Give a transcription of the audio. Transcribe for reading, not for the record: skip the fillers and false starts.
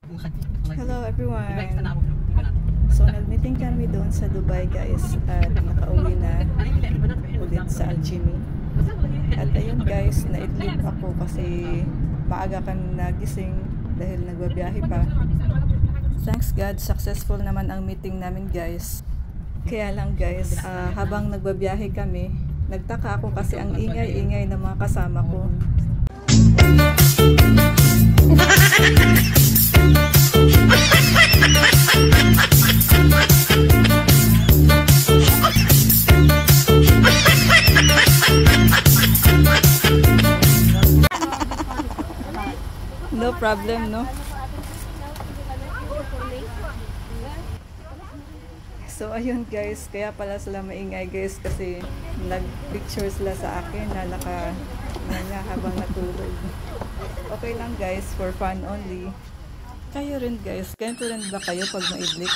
Hello everyone! So nag-meeting kami doon sa Dubai guys at nakauwi na ulit sa Aljimi. At ayun guys, naidlip ako kasi maaga kami nagising dahil nagbabiyahe pa. Thanks God, successful naman ang meeting namin guys. Kaya lang guys, habang nagbabiyahe kami, nagtaka ako kasi ang ingay-ingay ng mga kasama ko. No problem, no? So ayun guys, kaya pala sila maingay guys kasi nag-picture sila sa akin na naka habang natulog. Okay lang guys, for fun only. Kayo rin guys, ganito rin ba kayo pag maidlip?